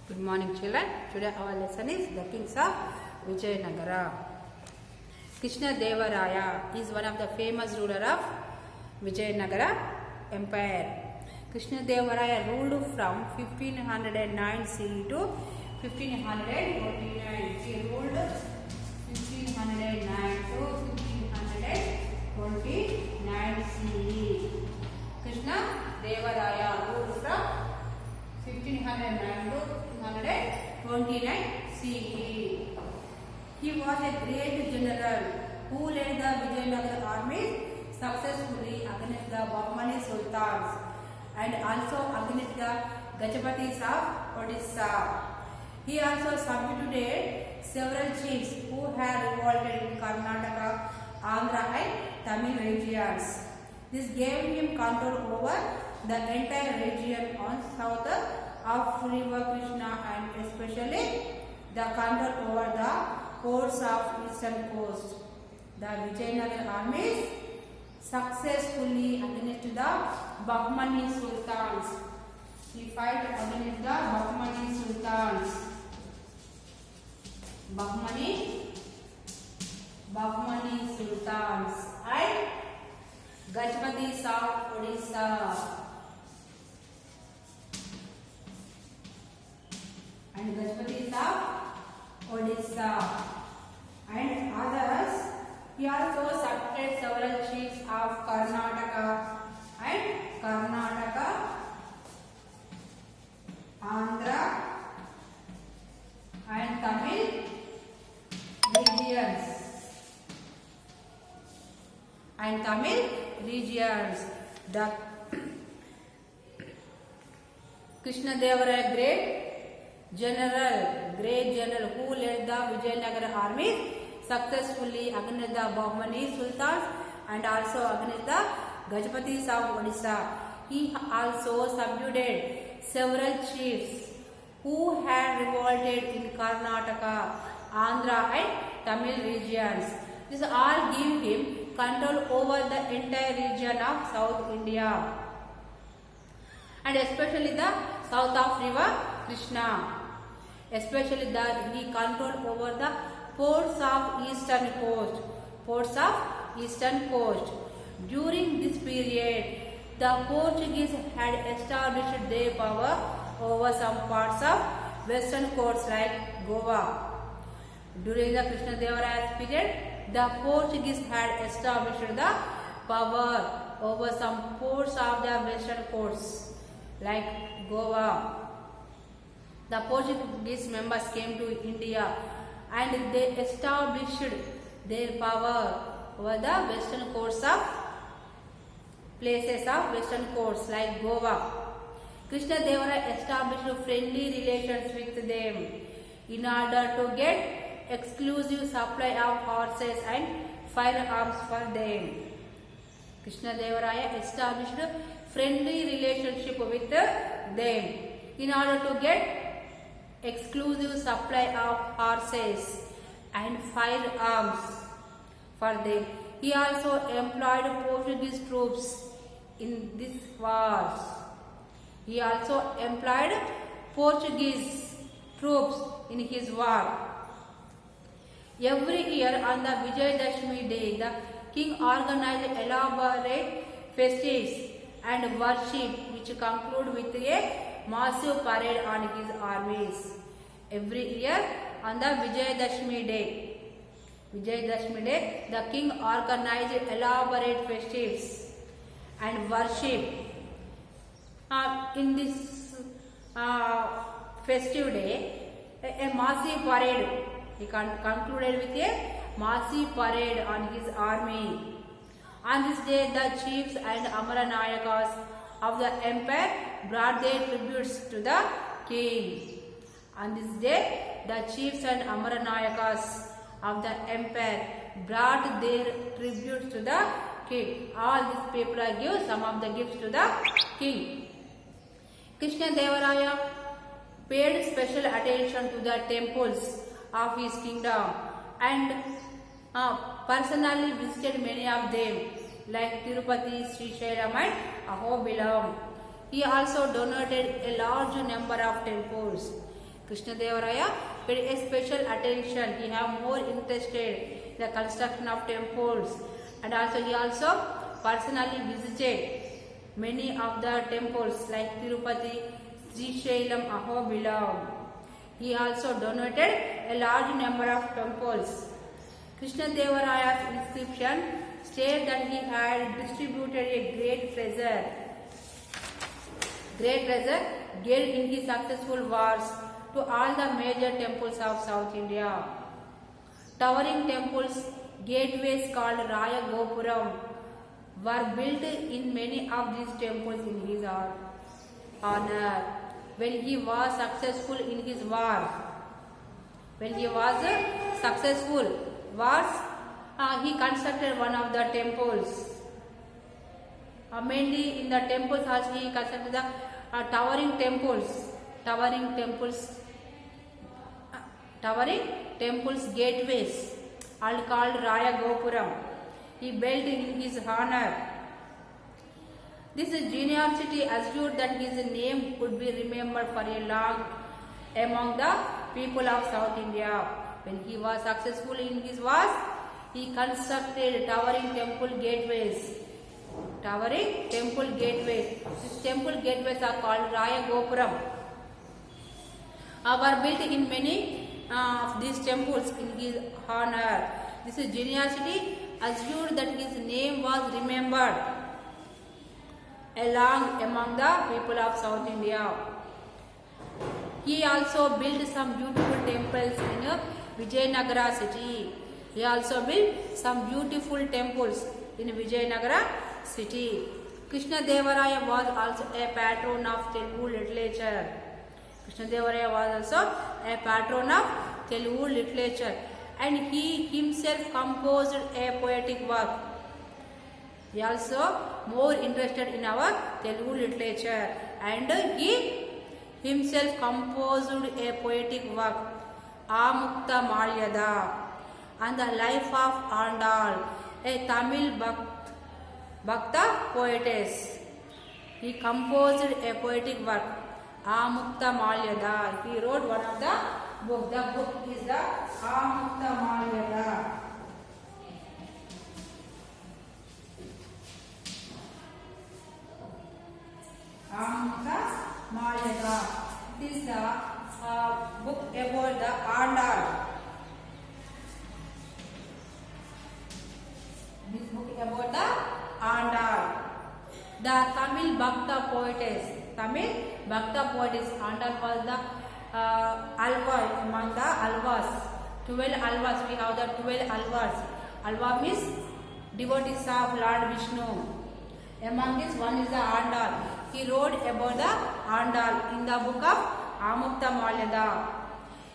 Good morning, children. Today our lesson is the kings of Vijayanagara. Krishna Deva Raya is one of the famous ruler of Vijayanagara Empire. Krishna Deva Raya ruled from 1509 CE to 1529. He ruled 1509 to 1529 CE. Krishna Deva Raya ruled from 1509 to 1529 CE. He was a great general who led the Vijayanagara army successfully against the Bahmani sultans and also against the Gajapatis of Odisha. He also subdued several chiefs who had revolted in Karnataka, Andhra and Tamil regions. This gave him control over the entire region on south of river Krishna and especially the control over the ports of eastern coast. The Vijayanagara armies successfully against the Bahmani sultans. He fought against the Bahmani sultans. Bahmani sultans and Gajapatis of Odisha. And Gajapatis of Odisha and others. He also subdued several chiefs of Karnataka, Andhra and Tamil regions. The Krishna Deva Raya great general who led the Vijayanagara army successfully against the Bahmani sultans and also against the Gajapatis of Odisha. He also subdued several chiefs who had revolted in Karnataka, Andhra and Tamil regions. This all gave him control over the entire region of South India and especially the south of river Krishna. Especially he controlled over the ports of eastern coast. During this period, the Portuguese had established their power over some parts of western coast like Goa. During the Krishna Deva Raya's period, the Portuguese had established the power over some ports of the western coast like Goa. The Portuguese members came to India and they established their power over the western coast of places of western coast like Goa. Krishna Deva Raya established friendly relations with them in order to get exclusive supply of horses and firearms for them. Krishna Deva Raya established friendly relationship with them in order to get exclusive supply of horses and firearms for them. He also employed Portuguese troops in these wars. In his war. Every year on the Vijayadashmi day, the king organized elaborate festivities and worship which conclude with a massive parade on his armies. Every year on the Vijayadashmi day, the king organized elaborate festivities and worship. In this festive day, a massive parade. He concluded with a massive parade on his army. On this day, the chiefs and Amaranayakas of the empire brought their tributes to the king. On this day, the chiefs and Amaranayakas of the empire brought their tributes to the king. All these people give some of the gifts to the king. Krishna Deva Raya paid special attention to the temples of his kingdom and personally visited many of them like Tirupati, Srisailam and Ahobilam. He also donated a large number of temples. Krishnadevaraya paid a special attention. He have more interested in the construction of temples, and also he also personally visited many of the temples like Tirupati, Srisailam, Ahobilam. He also donated a large number of temples. Krishnadevaraya's inscription states that he had distributed a great treasure gained in his successful wars to all the major temples of South India. Towering temples, gateways called Raya Gopuram, were built in many of these temples in his honor. When he was successful in his wars, he constructed one of the temples. Mainly in the temples also he constructed the towering temples gateways, all called Raya Gopuram. He built in his honor. This generosity assured that his name would be remembered for a long among the people of South India. When he was successful in his wars, he constructed towering temple gateways. These temple gateways are called Raya Gopuram. Were built in many of these temples in his honor. This generosity assured that his name was remembered along among the people of South India. He also built some beautiful temples in Vijayanagara city. He also built some beautiful temples in Vijayanagara city. Krishnadevaraya was also a patron of Telugu literature. Krishnadevaraya was also a patron of Telugu literature, and he himself composed a poetic work. He also more interested in our Telugu literature, and he himself composed a poetic work, Amukta Malyada, on the life of Andal, a Tamil Bhakta poetess. He composed a poetic work, Amukta Malyada. He wrote one of the books. The book is the Amukta Malyada. Amukta Malyada. It is the book about the Andal. This book about the Andal. The Tamil Bhakta poetess. Andal was the Alva among the Alvas. 12 Alvas. We have the 12 Alvas. Alva means devotees of Lord Vishnu. Among this, one is the Andal. He wrote about the Andal in the book of Amukta Malyada.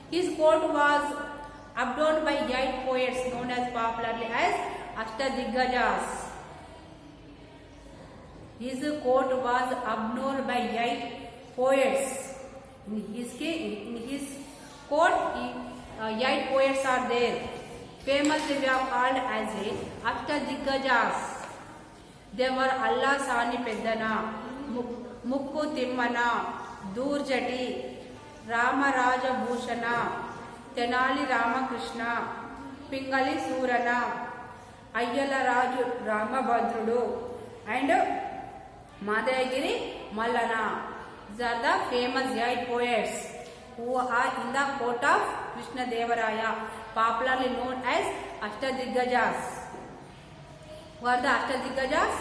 His court was adorned by 8 poets known as popularly as Ashtadigajas. His court was adorned by 8 poets. In his court, 8 poets are there. Famously, we are called as Ashtadigajas. They were Allah Sani Peddana, Mukku Timmana, Durjati, Ramaraja Bhushana, Tenali Ramakrishna, Pingali Surana, Ayyala Raju Ramabhadrudu, and Madayagiri Mallana. These are the famous 8 poets who are in the court of Krishnadevaraya, popularly known as Ashtadigajas. Who are the Ashtadigajas?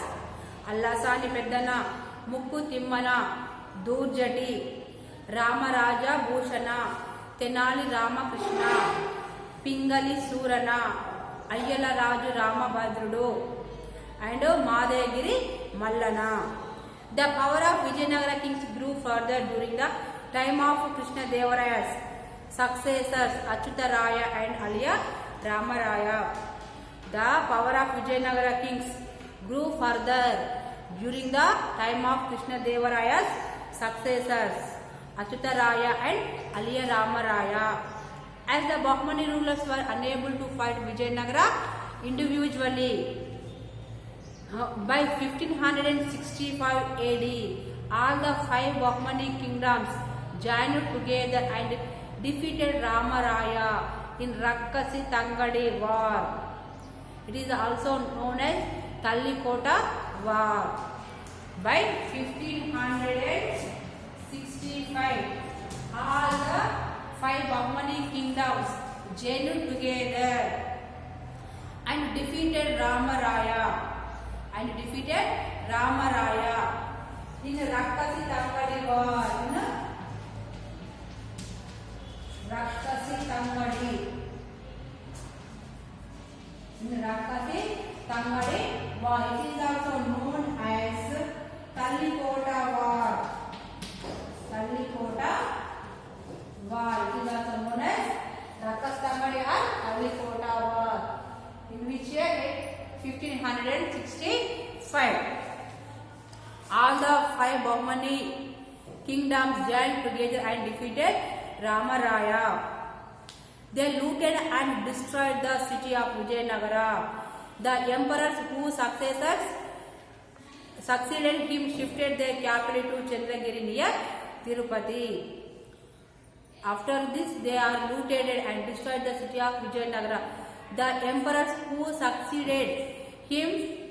Allasani Peddana, Mukku Timmana, Durjati, Ramaraja Bhushana, Tenali Ramakrishna, Pingali Surana, Ayyala Raju Ramabhadrudu, and Madayagiri Mallana. The power of Vijayanagara kings grew further during the time of Krishnadevaraya's successors Achyutaraya and Aliya Ramaraya. The power of Vijayanagara kings grew further during the time of Krishnadevaraya's successors Achyutaraya and Aliya Ramaraya. As the Bahmani rulers were unable to fight Vijayanagara individually, by 1565 AD, all the 5 Bahmani kingdoms joined together and defeated Ramaraya in Rakkasi Tangadi War. It is also known as Tallikota War. By 1565, all the 5 Bahmani kingdoms joined together and defeated Ramaraya. In Rakkasi Tangadi War. Rakkasi Tangadi. In Rakkasi Tangadi War. It is also known as Tallikota War. Tallikota War. It is also known as Rakkasi Tangadi or Tallikota War. In which year? 1565. All the 5 Bahmani kingdoms joined together and defeated Ramaraya. They looted and destroyed the city of Vijayanagara. The emperors who succeeded him shifted their capital to Chandragiri near Tirupati. After this, they are looted and destroyed the city of Vijayanagara. The emperors who succeeded him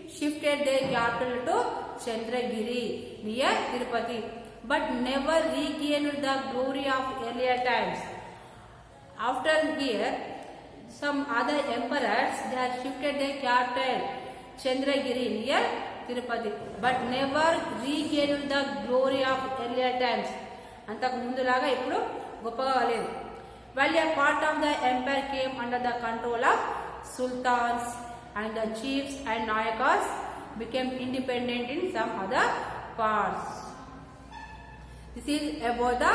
shifted their capital to Chandragiri near Tirupati, but never regained the glory of earlier times. After here, some other emperors they have shifted their capital Chandragiri near Tirupati, but never regained the glory of earlier times. అంతకు ముందులాగా ఇప్పుడు గొప్పగా లేదు. While a part of the empire came under the control of sultans, and the chiefs and nayakas became independent in some other parts. This is about the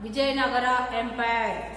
Vijayanagara Empire.